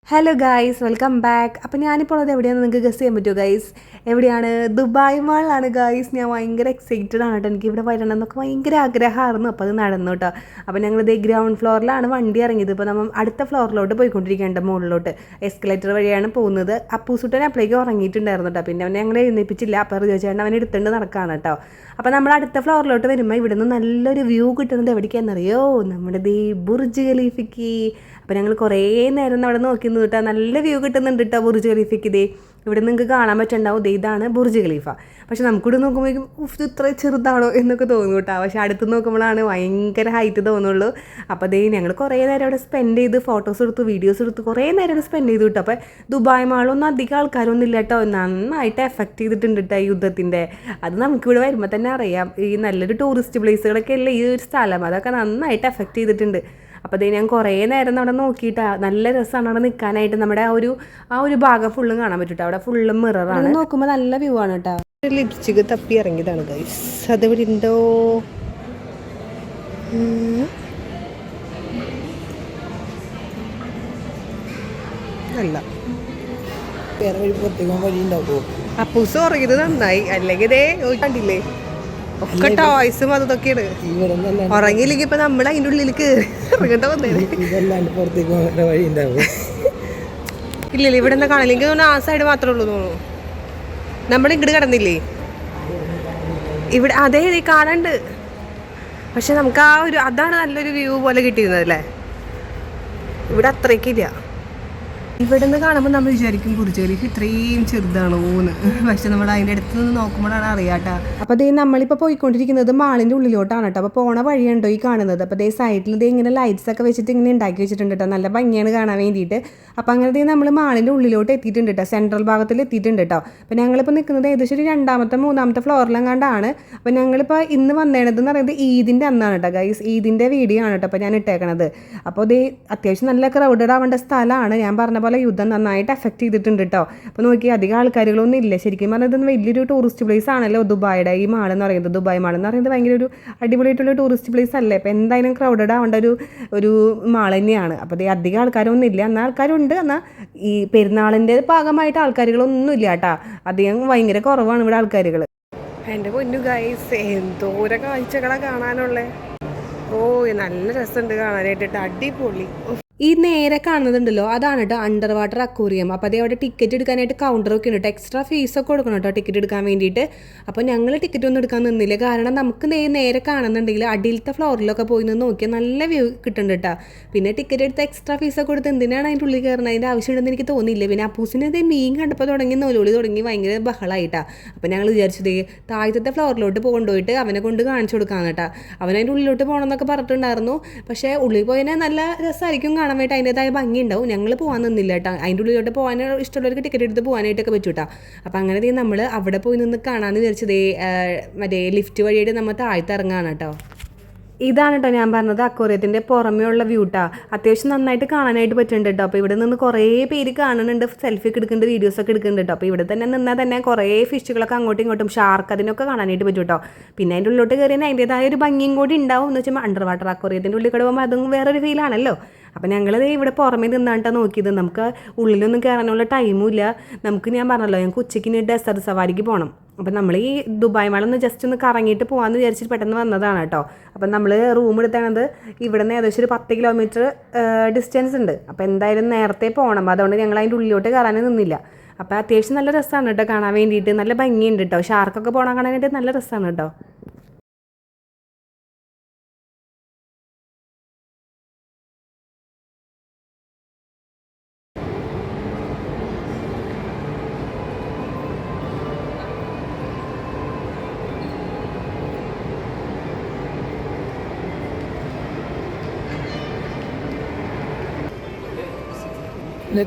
Hello guys, welcome back. അപ്പോൾ ഞാനിപ്പോൾ അത് എവിടെയാണെന്ന് നിങ്ങൾക്ക് ഗസ് ചെയ്യാൻ പറ്റുമോ ഗൈസ്? എവിടെയാണ്? ദുബായ് മാളിലാണ് ഗൈസ്. ഞാൻ ഭയങ്കര എക്സൈറ്റഡ് ആണ് കേട്ടോ. എനിക്ക് ഇവിടെ വരണം എന്നൊക്കെ ഭയങ്കര ആഗ്രഹമായിരുന്നു. അപ്പോൾ അത് നടന്നു കേട്ടോ. അപ്പോൾ ഞങ്ങളിത് ഗ്രൗണ്ട് ഫ്ലോറിലാണ് വണ്ടി ഇറങ്ങിയത്. ഇപ്പോൾ നമ്മൾ അടുത്ത ഫ്ലോറിലോട്ട് പോയിക്കൊണ്ടിരിക്കേണ്ട, മുകളിലോട്ട് എസ്കലേറ്റർ വഴിയാണ് പോകുന്നത്. അപ്പൂസുട്ടൻ അപ്പോഴേക്കും ഉറങ്ങിയിട്ടുണ്ടായിരുന്നു കേട്ടോ. പിന്നെ അവനെ ഞങ്ങൾ എഴുന്നേപ്പിച്ചില്ല. അപ്പോൾ ചോദിച്ചാൽ അവൻ എടുത്തുകൊണ്ട് നടക്കുകയാണ് കേട്ടോ. അപ്പോൾ നമ്മൾ അടുത്ത ഫ്ലോറിലോട്ട് വരുമ്പോൾ ഇവിടെ നിന്ന് നല്ലൊരു വ്യൂ കിട്ടുന്നത് എവിടേക്കാണെന്നറിയോ? നമ്മുടെ ദേ ബുർജ് ഖലീഫയ്ക്ക്. അപ്പോൾ ഞങ്ങൾ കുറേ നേരം അവിടെ നോക്കി നിന്നിട്ട് നല്ല വ്യൂ കിട്ടുന്നുണ്ട് കേട്ടോ ബുർജ് ഖലീഫയ്ക്ക്. ഇതേ ഇവിടെ നിങ്ങൾക്ക് കാണാൻ പറ്റുന്നുണ്ടാവും. ഇതാണ് ബുർജ് ഖലീഫ. പക്ഷെ നമുക്കിവിടെ നോക്കുമ്പോഴേക്കും ഇത്ര ചെറുതാണോ എന്നൊക്കെ തോന്നും കേട്ടോ. പക്ഷെ അടുത്ത് നോക്കുമ്പോഴാണ് ഭയങ്കര ഹൈറ്റ് തോന്നുള്ളൂ. അപ്പോൾ അതേ ഞങ്ങൾ കുറേ നേരം അവിടെ സ്പെൻഡ് ചെയ്ത് ഫോട്ടോസ് എടുത്തു, വീഡിയോസ് എടുത്ത് കുറേ നേരം സ്പെൻഡ് ചെയ്തു കേട്ടോ. അപ്പോൾ ദുബായ് മാളൊന്നും അധികം ആൾക്കാരൊന്നും ഇല്ല കേട്ടോ. നന്നായിട്ട് എഫക്റ്റ് ചെയ്തിട്ടുണ്ട് കേട്ടോ യുദ്ധത്തിൻ്റെ. അത് നമുക്കിവിടെ വരുമ്പോൾ തന്നെ അറിയാം. ഈ നല്ലൊരു ടൂറിസ്റ്റ് പ്ലേസുകളൊക്കെ അല്ലേ ഈ ഒരു സ്ഥലം, അതൊക്കെ നന്നായിട്ട് എഫക്റ്റ് ചെയ്തിട്ടുണ്ട്. അപ്പോൾ അതേ ഞാൻ കുറേ നേരം അവിടെ നോക്കിയിട്ടാണ്. നല്ല രസമാണ് അവിടെ നിൽക്കാനായിട്ട്. നമ്മുടെ ആ ഒരു ഭാഗം ഫുള്ളും കാണാൻ പറ്റും. അവിടെ ഫുള്ളും മിററാണ്. നോക്കുമ്പോൾ നല്ല വ്യൂ ആണ് കേട്ടോ. ലിപ്സ്റ്റിക് തപ്പി ഇറങ്ങിയതാണ് ഗൈസ്. അതെവിടെ ഉണ്ടോ? അല്ല, വേറെ വഴി പുറത്തേക്ക് വഴി ഉണ്ടാവുമോ? അപ്പൂസ് ഉറങ്ങിയത് നന്നായി. അല്ലെങ്കിൽ ഇതേ കണ്ടില്ലേ, ഒക്കെ ടോയ്സും അതൊക്കെയാണ്. ഉറങ്ങിയില്ലെങ്കിൽ ഇപ്പൊ നമ്മൾ അതിൻ്റെ ഉള്ളിൽ കയറി ഇറങ്ങേണ്ട വന്നേനെ. ഇല്ലല്ലേ, ഇവിടെ എന്താ കാണില്ലെങ്കിൽ ആ സൈഡ് മാത്രമേ ഉള്ളൂ തോന്നുന്നു. നമ്മൾ ഇങ്ങോട്ട് കിടന്നില്ലേ ഇവിടെ? അതേ കാണണ്ട്. പക്ഷെ നമുക്ക് അതാണ് നല്ലൊരു വ്യൂ പോലെ കിട്ടിയിരുന്നത് അല്ലേ. ഇവിടെ അത്രയ്ക്കില്ല. ഇവിടെ നിന്ന് കാണുമ്പോൾ നമ്മൾ വിചാരിക്കും ബുർജ് ഖലീഫ ഇത്രയും ചെറുതാണോ എന്ന്. പക്ഷെ നമ്മൾ അതിൻ്റെ അടുത്ത് നിന്ന് നോക്കുമ്പോഴാണ് അറിയാട്ടോ. അപ്പോൾ അതേ നമ്മളിപ്പോൾ പോയിക്കൊണ്ടിരിക്കുന്നത് മാളിൻ്റെ ഉള്ളിലോട്ടാണ് കേട്ടോ. അപ്പോൾ പോണ വഴിയുണ്ടോ ഈ കാണുന്നത്? അപ്പോൾ അതേ സൈഡിൽ ഇതേ ഇങ്ങനെ ലൈറ്റ്സ് ഒക്കെ വെച്ചിട്ട് ഇങ്ങനെ ഉണ്ടാക്കി വെച്ചിട്ടുണ്ട് കേട്ടോ. നല്ല ഭംഗിയാണ് കാണാൻ വേണ്ടിയിട്ട്. അപ്പോൾ അങ്ങനെ നമ്മൾ മാളിൻ്റെ ഉള്ളിലോട്ട് എത്തിയിട്ടുണ്ട് കേട്ടോ. സെൻട്രൽ ഭാഗത്തിൽ എത്തിയിട്ടുണ്ട് കേട്ടോ. അപ്പോൾ ഞങ്ങളിപ്പോൾ നിൽക്കുന്നത് ഏകദേശം ഒരു 2ാമത്തെ 3ാമത്തെ ഫ്ലോറിലെങ്ങാണ്ടാണ്. അപ്പോൾ ഞങ്ങളിപ്പോൾ ഇന്ന് വന്നേണ്ടതെന്ന് പറയുന്നത് ഈദിൻ്റെ അന്നാണ് കേട്ടോ ഗൈസ്. ഈദിൻ്റെ വീഡിയോ ആണ് കേട്ടോ അപ്പോൾ ഞാൻ ഇട്ടേക്കണത്. അപ്പോൾ അതേ അത്യാവശ്യം നല്ല ക്രൗഡഡ് ആവേണ്ട സ്ഥലമാണ്. ഞാൻ പറഞ്ഞ പോലെ യുദ്ധം നന്നായിട്ട് എഫക്റ്റ് ചെയ്തിട്ടുണ്ട് കേട്ടോ. അപ്പോൾ നോക്കി അധികം ആൾക്കാരുകളൊന്നും ഇല്ല. ശരിക്കും പറഞ്ഞാൽ ഇതൊന്നും വലിയൊരു ടൂറിസ്റ്റ് പ്ലേസ് ആണല്ലോ ദുബായുടെ ഈ മാളെന്ന് പറയുന്നത്. ദുബായ് മാളെന്ന് പറയുന്നത് ഭയങ്കര ഒരു അടിപൊളിയായിട്ടുള്ള ടൂറിസ്റ്റ് പ്ലേസ് അല്ലേ. അപ്പോൾ എന്തായാലും ക്രൗഡഡ് ആവേണ്ട ഒരു മാൾ തന്നെയാണ്. അപ്പോൾ അതേ അധികം ആൾക്കാരൊന്നും ഇല്ല. എന്നാൽ ആൾക്കാരുണ്ട്. എന്നാൽ ഈ പെരുന്നാളിൻ്റെ ഭാഗമായിട്ട് ആൾക്കാരുകളൊന്നും ഇല്ല കേട്ടോ. അധികം ഭയങ്കര കുറവാണ് ഇവിടെ ആൾക്കാരുകൾ. എൻ്റെ പൊന്നു ഗൈസ്, എന്തോരം കാഴ്ചകളാണ് കാണാനുള്ളത്. ഓ നല്ല രസമുണ്ട് കാണാനായിട്ട്. അടിപൊളി. ഈ നേരെ കാണുന്നുണ്ടല്ലോ അതാണ് കേട്ടോ അണ്ടർ വാട്ടർ അക്വേറിയം. അപ്പോൾ അതേ അവിടെ ടിക്കറ്റ് എടുക്കാനായിട്ട് കൗണ്ടറൊക്കെ ഉണ്ട് കേട്ടോ. എക്സ്ട്രാ ഫീസൊക്കെ കൊടുക്കണം കേട്ടോ ടിക്കറ്റ് എടുക്കാൻ വേണ്ടിയിട്ട്. അപ്പോൾ ഞങ്ങൾ ടിക്കറ്റ് ഒന്നും എടുക്കാൻ നിന്നില്ല. കാരണം നമുക്ക് നേരെ കാണുന്നുണ്ടെങ്കിൽ അടിയിലത്തെ ഫ്ലോറിലൊക്കെ പോയി നിന്ന് നോക്കിയാൽ നല്ല വ്യൂ കിട്ടുന്നുണ്ട് കേട്ടോ. പിന്നെ ടിക്കറ്റ് എടുത്ത് എക്സ്ട്രാ ഫീസൊക്കെ കൊടുത്ത് എന്തിനാണ് അതിൻ്റെ ഉള്ളിൽ കയറുന്നത്? അതിൻ്റെ ആവശ്യമുണ്ടെന്ന് എനിക്ക് തോന്നിയില്ല. പിന്നെ അപ്പൂസിന് അതേ മീൻ കണ്ടപ്പോൾ നൊലോളി തുടങ്ങി ഭയങ്കര ബഹളമായിട്ടാണ്. അപ്പോൾ ഞങ്ങൾ വിചാരിച്ചത് താഴത്തെ ഫ്ലോറിലോട്ട് കൊണ്ടുപോയിട്ട് അവനെ കൊണ്ട് കാണിച്ചു കൊടുക്കാമെന്ന് കേട്ടോ. അവനതിൻ്റെ ഉള്ളിലോട്ട് പോകണമെന്നൊക്കെ പറഞ്ഞിട്ടുണ്ടായിരുന്നു. പക്ഷേ ഉള്ളിൽ പോയതിനെ നല്ല രസമായിരിക്കും കാണാൻ വേണ്ടി, അതിൻ്റെതായ ഭംഗി ഉണ്ടാവും. ഞങ്ങൾ പോകാൻ നിന്നില്ല കേട്ടോ. അതിൻ്റെ ഉള്ളിലോട്ട് പോകാൻ ഇഷ്ടമുള്ളവർക്ക് ടിക്കറ്റ് എടുത്ത് പോകാനായിട്ടൊക്കെ പറ്റും കേട്ടോ. അപ്പോൾ അങ്ങനെ നമ്മൾ അവിടെ പോയി നിന്ന് കാണാമെന്ന് വിചാരിച്ചത് മറ്റേ ലിഫ്റ്റ് വഴിയായിട്ട് നമ്മൾ താഴത്ത് ഇറങ്ങാണ് കേട്ടോ. ഇതാണ് കേട്ടോ ഞാൻ പറഞ്ഞത് അക്വേറിയത്തിൻ്റെ പുറമേ ഉള്ള വ്യൂ കേട്ടോ. അത്യാവശ്യം നന്നായിട്ട് കാണാനായിട്ട് പറ്റുന്നുണ്ട് കേട്ടോ. അപ്പോൾ ഇവിടെ നിന്ന് കുറേ പേര് കാണുന്നുണ്ട്, സെൽഫി ഒക്കെ എടുക്കുന്നുണ്ട്, വീഡിയോസൊക്കെ എടുക്കുന്നുണ്ട് കേട്ടോ. അപ്പോൾ ഇവിടെ തന്നെ നിന്നാൽ തന്നെ കുറേ ഫിഷുകളൊക്കെ അങ്ങോട്ടും ഇങ്ങോട്ടും ഷാർക്ക് അതിനൊക്കെ കാണാനായിട്ട് പറ്റും കേട്ടോ. പിന്നെ അതിൻ്റെ ഉള്ളിലോട്ട് കയറിയാൽ അതിൻ്റെതായ ഒരു ഭംഗിയും കൂടി ഉണ്ടാവും. എന്ന് വെച്ചാൽ അണ്ടർ വാട്ടർ അക്വേറിയത്തിൻ്റെ ഉള്ളിൽ കൂടെ പോകുമ്പോൾ അതും വേറൊരു ഫീലാണല്ലോ. അപ്പോൾ ഞങ്ങളത് ഇവിടെ പുറമേ നിന്നായിട്ടാണ് നോക്കിയത്. നമുക്ക് ഉള്ളിലൊന്നും കയറാനുള്ള ടൈമും ഇല്ല. ഞാൻ പറഞ്ഞല്ലോ ഞങ്ങൾക്ക് ഉച്ചയ്ക്ക് ഡെസർട്ട് സവാരിക്ക് പോകണം. അപ്പം നമ്മൾ ഈ ദുബായ് മാളൊന്ന് ജസ്റ്റ് ഒന്ന് കറങ്ങിയിട്ട് പോകാമെന്ന് വിചാരിച്ചിട്ട് പെട്ടെന്ന് വന്നതാണ് കേട്ടോ. അപ്പം നമ്മൾ റൂം എടുത്തത് ഇവിടെ നിന്ന് ഏകദേശം ഒരു 10 കിലോമീറ്റർ ഡിസ്റ്റൻസ് ഉണ്ട്. അപ്പോൾ എന്തായാലും നേരത്തെ പോകണം. അതുകൊണ്ട് ഞങ്ങൾ അതിൻ്റെ ഉള്ളിലോട്ട് കയറാൻ നിന്നില്ല. അപ്പോൾ അത്യാവശ്യം നല്ല രസമാണ് കേട്ടോ കാണാൻ വേണ്ടിയിട്ട്. നല്ല ഭംഗിയുണ്ട് കേട്ടോ. ഷാർക്കൊക്കെ പോകണം കാണാനായിട്ട് നല്ല രസമാണ് കേട്ടോ.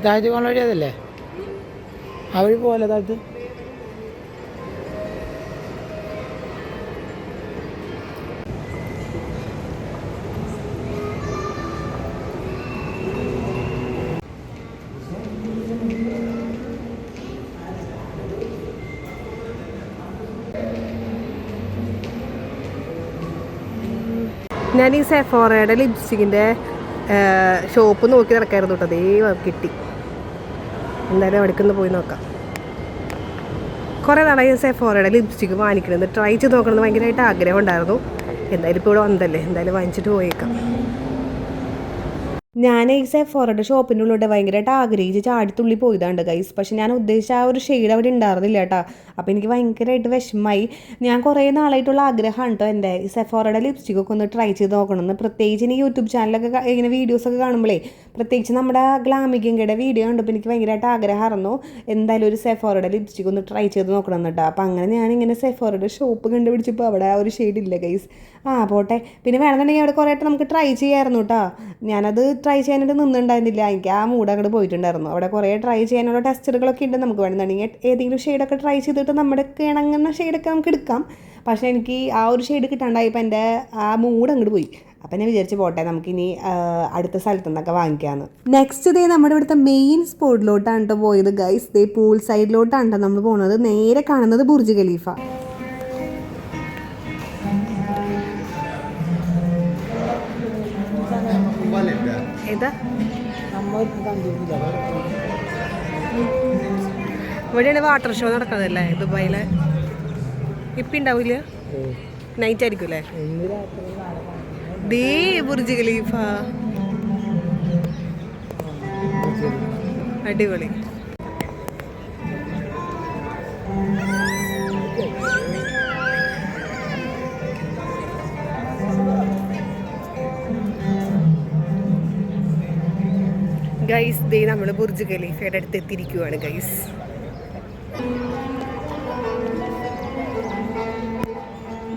താഴത്ത് പോകാൻ വഴി അതല്ലേ? ആ വഴി പോകല്ലേ താഴത്ത്? ഞാൻ ഈ സെഫോറയുടെ ലിപ്സ്റ്റിക്കിൻ്റെ ഷോപ്പ് നോക്കി നടക്കായിരുന്നു കേട്ടോ. അതേ കിട്ടി. എന്തായാലും അവിടേക്കൊന്ന് പോയി നോക്കാം. കുറേ നാളായി സെഫോറയുടെ ലിപ്സ്റ്റിക്ക് വാങ്ങിക്കണമെന്ന് ട്രൈ ചെയ്ത് നോക്കണമെന്ന് ഭയങ്കരമായിട്ട് ആഗ്രഹം ഉണ്ടായിരുന്നു. എന്തായാലും ഇപ്പോൾ ഇവിടെ വന്നതല്ലേ, എന്തായാലും വാങ്ങിച്ചിട്ട് പോയേക്കാം. ഞാൻ ഈ സെഫോറയുടെ ഷോപ്പിൻ്റെ ഉള്ളിലോട്ട് ഭയങ്കരമായിട്ട് ആഗ്രഹിച്ച് ചാടിത്തുള്ളി പോയതാണ്ട് ഗൈസ്. പക്ഷെ ഞാൻ ഉദ്ദേശിച്ച ആ ഒരു ഷെയ്ഡ് അവിടെ ഉണ്ടായിരുന്നില്ല കേട്ടോ. അപ്പോൾ എനിക്ക് ഭയങ്കരമായിട്ട് വിഷമമായി. ഞാൻ കുറേ നാളായിട്ടുള്ള ആഗ്രഹമാണ് കേട്ടോ എൻ്റെ ഈ സെഫോറയുടെ ലിപ്സ്റ്റിക്കൊക്കെ ഒന്ന് ട്രൈ ചെയ്ത് നോക്കണമെന്ന്. പ്രത്യേകിച്ച് ഇനി യൂട്യൂബ് ചാനലൊക്കെ ഇങ്ങനെ വീഡിയോസൊക്കെ കാണുമ്പോഴേ, പ്രത്യേകിച്ച് നമ്മുടെ ഗ്ലാമിക്കിൻ്റെ വീഡിയോ കണ്ടപ്പോൾ എനിക്ക് ഭയങ്കരമായിട്ട് ആഗ്രഹമായിരുന്നു എന്തായാലും ഒരു സെഫോറയുടെ ലിപ്സ്റ്റിക്ക് ഒന്ന് ട്രൈ ചെയ്ത് നോക്കണം കേട്ടോ. അപ്പോൾ അങ്ങനെ ഞാനിങ്ങനെ സെഫോറയുടെ ഷോപ്പ് കണ്ടുപിടിച്ചപ്പോൾ അവിടെ ആ ഒരു ഷെയ്ഡ് ഇല്ല ഗൈസ്. പോട്ടെ, പിന്നെ വേണമെന്നുണ്ടെങ്കിൽ അവിടെ കുറേ ആയിട്ട് നമുക്ക് ട്രൈ ചെയ്യാമായിരുന്നു കേട്ടോ. ഞാനത് ട്രൈ ചെയ്യാനായിട്ട് നിന്നുണ്ടായിരുന്നില്ല, എനിക്ക് ആ മൂഡ് അങ്ങോട്ട് പോയിട്ടുണ്ടായിരുന്നു. അവിടെ കുറേ ട്രൈ ചെയ്യാനുള്ള ടെസ്റ്ററുകളൊക്കെ ഉണ്ട്. നമുക്ക് വേണമെന്നുണ്ടെങ്കിൽ ഏതെങ്കിലും ഷെയ്ഡൊക്കെ ട്രൈ ചെയ്തിട്ട് നമ്മുടെ ഇണങ്ങുന്ന ഷെയ്ഡൊക്കെ നമുക്ക് എടുക്കാം. പക്ഷേ എനിക്ക് ആ ഒരു ഷെയ്ഡ് കിട്ടാണ്ടായപ്പോൾ എൻ്റെ ആ മൂഡ് അങ്ങോട്ട് പോയി. അപ്പം ഞാൻ വിചാരിച്ച് പോട്ടെ, നമുക്കിനി അടുത്ത സ്ഥലത്തു നിന്നൊക്കെ വാങ്ങിക്കാമെന്ന്. നെക്സ്റ്റ് ഡേ നമ്മുടെ ഇവിടുത്തെ മെയിൻ സ്പോട്ടിലോട്ടാണ് കേട്ടോ പോയത് ഗൈസ്. ദേ പൂൾ സൈഡിലോട്ടാണ് കേട്ടോ നമ്മൾ പോകുന്നത്. നേരെ കാണുന്നത് ബുർജ് ഖലീഫ. ഇവിടെയാണ് വാട്ടർ ഷോ നടക്കുന്നതല്ലേ ദുബായിലെ. ഇപ്പം ഉണ്ടാവില്ല, നൈറ്റ് ആയിരിക്കും അല്ലേ. ദേ ബുർജ് ഖലീഫ, അടിപൊളി. ഗൈസ് ദേ നമ്മൾ ബുർജ് ഖലീഫയുടെ അടുത്ത് എത്തിയിരിക്കുവാണ് ഗൈസ്.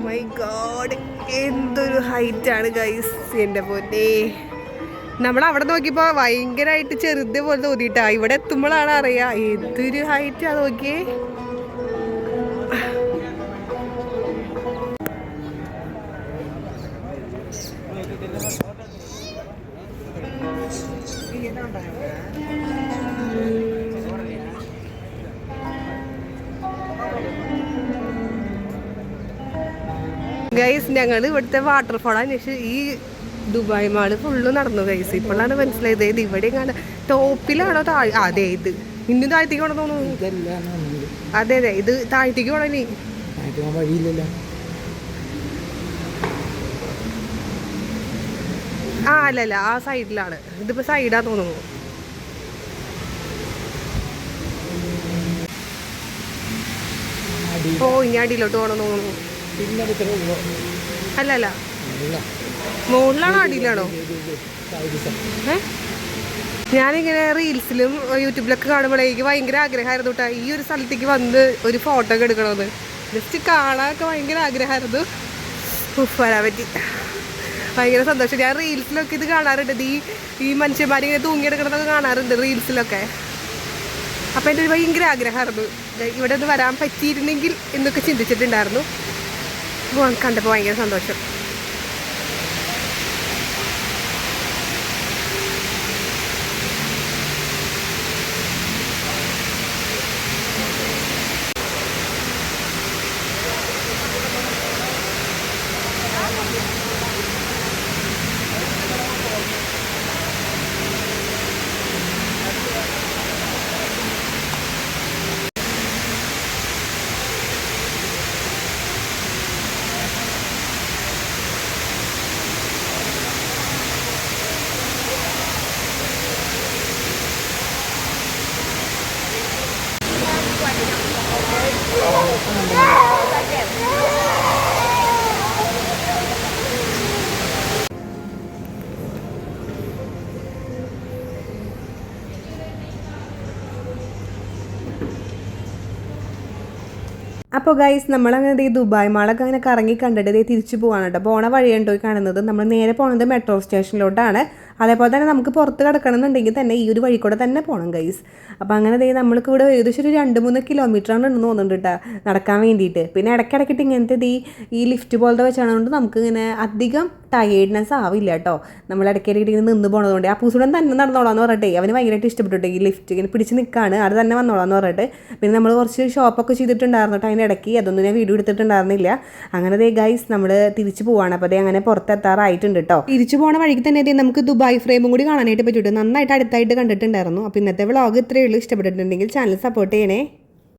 മൈ ഗോഡ്, എന്തൊരു ഹൈറ്റാണ് ഗൈസ്, എൻ്റെ പൊന്നേ. നമ്മൾ അവിടെ നോക്കിയപ്പോൾ ഭയങ്കരമായിട്ട് ചെറുത് പോലെ തോന്നിയിട്ടാ, ഇവിടെ എത്തുമ്പോഴാണ് അറിയാം എന്തൊരു ഹൈറ്റാ. നോക്കിയേ, ഗൈസ് ഞങ്ങൾ ഇവിടുത്തെ വാട്ടർഫോൾ അന്വേഷിച്ച് ഈ ദുബായ് മാള് ഫുള്ള് നടന്നു ഗൈസ്. ഇപ്പോഴാണ് മനസ്സിലായത് ഇത് ഇവിടെ കാണാൻ ടോപ്പിലാണോ അതെ ഇത് ഇന്നും താഴ്ത്തേക്ക് വേണം തോന്നുന്നു. അതെ അതെ, ഇത് താഴ്ത്തേക്ക് വേണം ഇനി. അല്ലല്ല, ആ സൈഡിലാണ്. ഇതിപ്പോ സൈഡാ തോന്നുന്നു. ഇനി അടിയിലോട്ട് പോകണം തോന്നുന്നു. അല്ലല്ല, മുകളിലാണോ അടിയിലാണോ? ഞാനിങ്ങനെ റീൽസിലും യൂട്യൂബിലൊക്കെ കാണുമ്പോഴേക്ക് ഭയങ്കര ആഗ്രഹമായിരുന്നു കേട്ടോ ഈ ഒരു സ്ഥലത്തേക്ക് വന്ന് ഒരു ഫോട്ടോ ഒക്കെ എടുക്കണമെന്ന്. ജസ്റ്റ് കാണാനൊക്കെ ഭയങ്കര ആഗ്രഹമായിരുന്നു. വരാൻ പറ്റി, ഭയങ്കര സന്തോഷം. ഞാൻ റീൽസിലൊക്കെ ഇത് കാണാറുണ്ട്, ഈ മനുഷ്യന്മാരിങ്ങനെ തൂങ്ങിയെടുക്കണതൊക്കെ കാണാറുണ്ട് റീൽസിലൊക്കെ. അപ്പം എൻ്റെ ഒരു ഭയങ്കര ആഗ്രഹമായിരുന്നു ഇവിടെ ഒന്ന് വരാൻ പറ്റിയിരുന്നെങ്കിൽ എന്നൊക്കെ ചിന്തിച്ചിട്ടുണ്ടായിരുന്നു. കണ്ടപ്പോൾ ഭയങ്കര സന്തോഷം. അപ്പോൾ ഗൈസ് നമ്മളങ്ങനെ ഈ ദുബായ് മാളൊക്കെ അങ്ങനെ കറങ്ങി കണ്ടിട്ട് തിരിച്ചു പോകാണ് കേട്ടോ. പോണ വഴിയുണ്ടോ കാണുന്നത്. നമ്മൾ നേരെ പോകുന്നത് മെട്രോ സ്റ്റേഷനിലോട്ടാണ്. അതേപോലെ തന്നെ നമുക്ക് പുറത്ത് കിടക്കണം എന്നുണ്ടെങ്കിൽ തന്നെ ഈ ഒരു വഴി കൂടെ തന്നെ പോകണം ഗൈസ്. അപ്പോൾ അങ്ങനെ നമ്മൾക്ക് ഇവിടെ ഏകദേശം ഒരു 2-3 കിലോമീറ്ററാണ് ഉണ്ടെന്ന് തോന്നുന്നുണ്ട് കേട്ടോ നടക്കാൻ വേണ്ടിയിട്ട്. പിന്നെ ഇടയ്ക്കിടയ്ക്കിട്ട് ഇങ്ങനത്തെ ഈ ലിഫ്റ്റ് പോലത്തെ വെച്ചാണുകൊണ്ട് നമുക്ക് ഇങ്ങനെ അധികം ടയേർഡ്നെസ് ആവില്ല കേട്ടോ. നമ്മൾ ഇടയ്ക്കിടയ്ക്ക് നിന്ന് പോകണതുകൊണ്ട് ആ പൂസുടൻ തന്നെ നടന്നോളാന്ന് പറഞ്ഞിട്ടേ അവന് ഭയങ്കരമായിട്ട് ഇഷ്ടപ്പെട്ടിട്ട് ഈ ലിഫ്റ്റ് ഇങ്ങനെ പിടിച്ച് നിൽക്കുകയാണ്, അത് തന്നെ വന്നോളാന്ന് പറഞ്ഞിട്ട്. പിന്നെ നമ്മൾ കുറച്ച് ഷോപ്പൊക്കെ ചെയ്തിട്ടുണ്ടായിരുന്നു കേട്ടോ അതിൻ്റെ ഇടയ്ക്ക്, അതൊന്നും ഞാൻ വീഡിയോ എടുത്തിട്ടുണ്ടായിരുന്നില്ല. അങ്ങനെ ദേ ഗൈസ് നമ്മൾ തിരിച്ച് പോവാണ്. അപ്പോൾ അതേ അങ്ങനെ പുറത്തെത്താറായിട്ടുണ്ട് കേട്ടോ. തിരിച്ചു പോകണ വഴിക്ക് തന്നെ നമുക്ക് ദുബായ് ഫ്രെയിമും കൂടി കാണാനായിട്ട് പറ്റിയിട്ട് നന്നായിട്ട് അടുത്തായിട്ട് കണ്ടിട്ടുണ്ടായിരുന്നു. അപ്പോൾ ഇന്നത്തെ വ്ളോഗ് ഇത്രയേ ഉള്ളൂ. ഇഷ്ടപ്പെട്ടിട്ടുണ്ടെങ്കിൽ ചാനൽ സപ്പോർട്ട് ചെയ്യണേ.